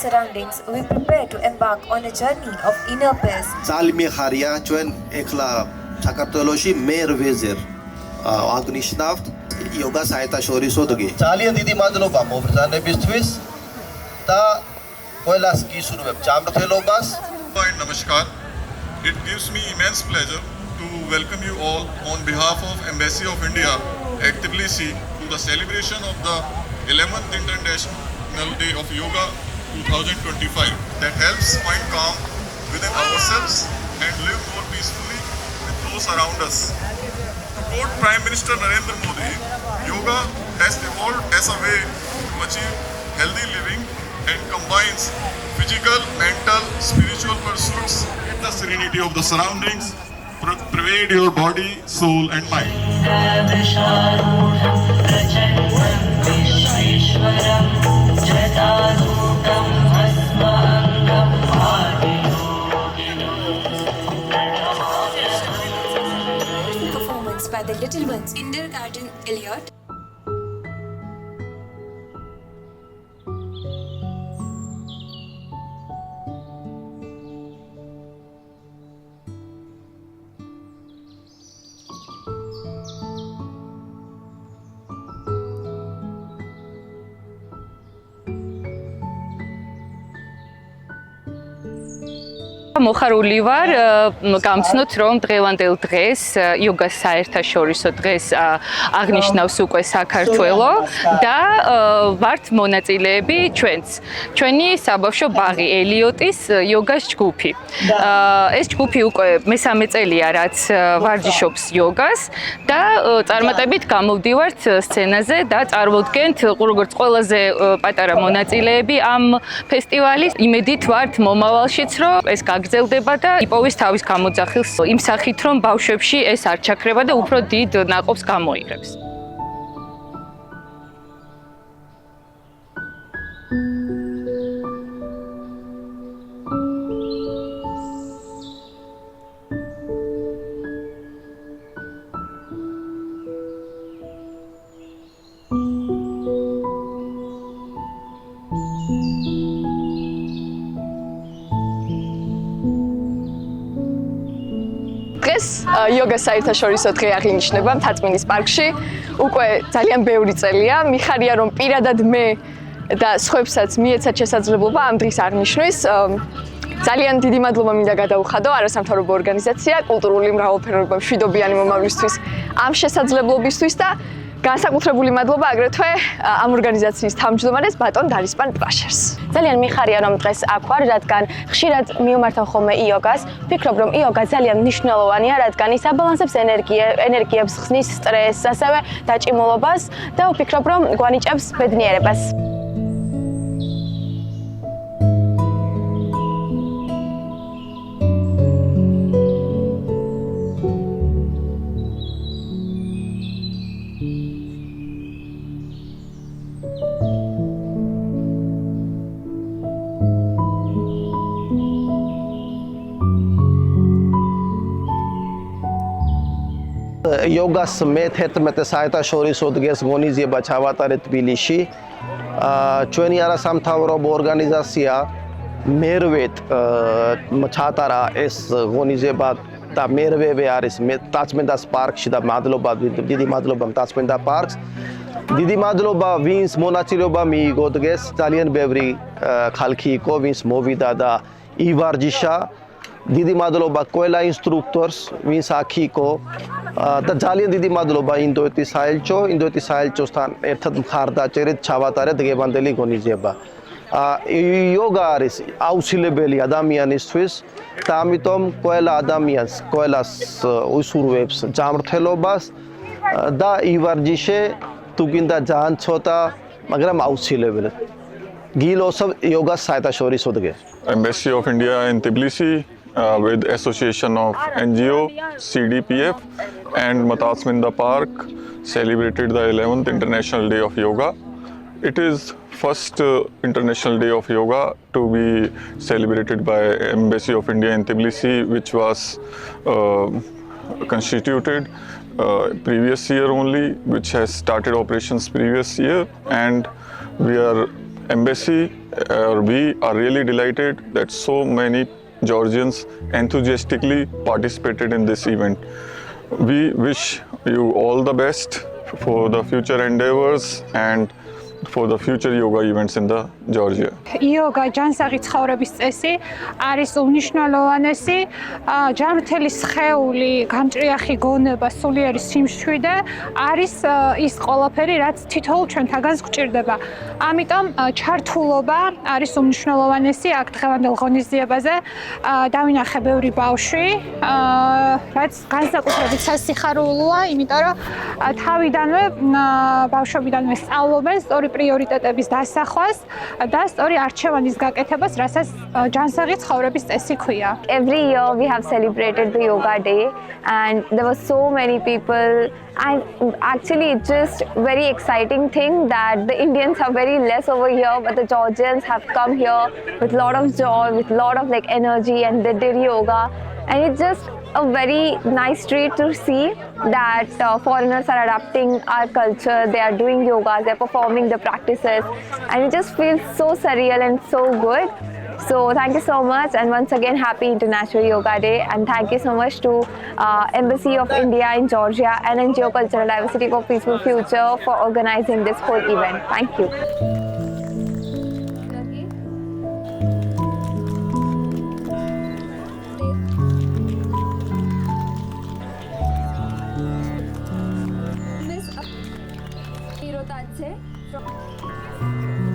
Surroundings, we prepare to embark on a journey of inner peace. Zalmi kharia ჩვენ ეხლა საქართველოში მერვეზერ აღნიშნავთ იოგას საერთაშორისო დღე. ძალიან დიდი მადლობა მობრძანებისთვის და ყველას გისურვებ ჯანმრთელობას. Namaskar. It gives me immense pleasure to welcome you all on behalf of Embassy of India at Tbilisi to the celebration of the 11th International Day of Yoga 2025 that helps find calm within ourselves and live more peacefully with those around us. To quote Prime Minister Narendra Modi, yoga has evolved as a way to achieve healthy living and combines physical, mental, spiritual pursuits with the serenity of the surroundings, pervade your body, soul and mind. Performance by the Little Ones Kindergarten Elliot. მოხარული ვარ გამცნოთ რომ დღევანდელ დღეს იოგას საერთაშორისო დღეს აღნიშნავს უკვე საქართველო და ვართ მონაწილეები ჩვენი საბავშვო ბაღი ელიოტის იოგას ჯგუფი. ეს ჯგუფი უკვე მესამე წელია რაც ვარჯიშობს იოგას და წარმატებით გამოვდივართ სცენაზე და წარმოვდგენთ როგორც ყველაზე პატარა მონაწილეები ამ ფესტივალის. იმედით ვართ მომავალშიც რომ ეს გაგრძელდება და იპოვის თავის გამოძახილს იმ სახით რომ ბავშვებში ეს არ ჩაქრება და უფრო დიდ ნაყოფს გამოიღებს. იოგას საერთაშორისო დღე აღინიშნება მთაწმინდის პარკში. უკვე ძალიან ბევრი წელია. მიხარია რომ პირადად მე და სხვებსაც მიეცათ შესაძლებლობა ამ დღის აღნიშვნის. ძალიან დიდი მადლობა მინდა გადაუხადო არასამთავრობო ორგანიზაცია კულტურული მრავალფეროვნება მშვიდობიანი მომავლისთვის ამ შესაძლებლობისთვის და განსაკუთრებული მადლობა აგრეთვე ამ ორგანიზაციის თავმჯდომარეს ბატონ დარისპან პრაშერს. ძალიან მიხარია რომ დღეს აქ ვარ, რადგან ხშირად მივმართავ ხოლმე იოგას. ვფიქრობ რომ იოგა ძალიან მნიშვნელოვანია, რადგან ის აბალანსებს ენერგიებს, ხსნის სტრესს, ასევე დაჭიმულობას და ვფიქრობ რომ გვანიჭებს ბედნიერებას. იოგას მე-11 საერთაშორისო დღეს ღონისძიება ჩავატარეთ თბილისში. ჩვენი არასამთავრობო ორგანიზაცია მერვედ ჩაატარა ეს ღონისძიება და მერვევე არის დაწმენდას პარკში და დიდი მადლობა დაწმენდა პარკს. დიდი მადლობა ვინც მონაწილეობა მიიღო დღეს, ძალიან ბევრი ხალხი იყო, ვინც მოვიდა და ივარჯიშა. დიდი მადლობა ყველა ინსტრუქტორს, ვინც აქ იყო და ძალიან დიდი მადლობა ინდოეთის საელჩოსთან ერთად მხარდაჭერით ჩავატარეთ დღევანდელი ღონისძიება. იოგა არის აუცილებელი ადამიანისთვის და ამიტომ ყველა ადამიანს, ყველას უსურვებს ჯანმრთელობას და ივარჯიშე თუ გინდა ძალიან ცოტა, მაგრამ აუცილებელი. გილოსავ იოგას საერთაშორისო დღე. Embassy of India in Tbilisi with Association of NGO, CDPF and Matatsminda Park celebrated the 11th International Day of Yoga. It is first International Day of Yoga to be celebrated by Embassy of India in Tbilisi, which was constituted previous year only, which has started operations previous year, and we are really delighted that so many Georgians enthusiastically participated in this event. We wish you all the best for the future endeavors and for the future yoga events in the Georgia. იოგა ჯანსაღი ცხოვრების წესი არის უმნიშვნელოვანესი ჯანმრთელი სხეული, გამჭრიახი გონება, სულიერი სიმშვიდე არის ის ყველაფერი, რაც თითოეულ ჩვენთაგანს გვჭირდება. ამიტომ ჩართულობა არის უმნიშვნელოვანესი აქ დღევანდელ ღონისძიებაზე. დავინახე ბევრი ბავშვი, რაც განსაკუთრებით სასიხარულოა, იმიტომ რომ თავიდანვე ბავშვობიდანვე სწავლობენ სწორი პრიორიტეტების დასახვას და სწორი არჩევანის გაკეთებას, რასაც ჯანსაღი ცხოვრების წესი ქვია. Every year we have celebrated the Yoga Day and there were so many people, and actually it's just very exciting thing that the Indians are very less over here, but the Georgians have come here with a lot of joy, with a lot of energy, and they did yoga, and it's just a very nice treat to see that foreigners are adapting our culture. They are doing yoga, they're performing the practices, and it just feels so surreal and so good. So thank you so much, and once again happy International Yoga Day, and thank you so much to Embassy of India in Georgia and NGO Cultural Diversity for Peaceful Future for organizing this whole event. Thank you. Miss Hirotadze from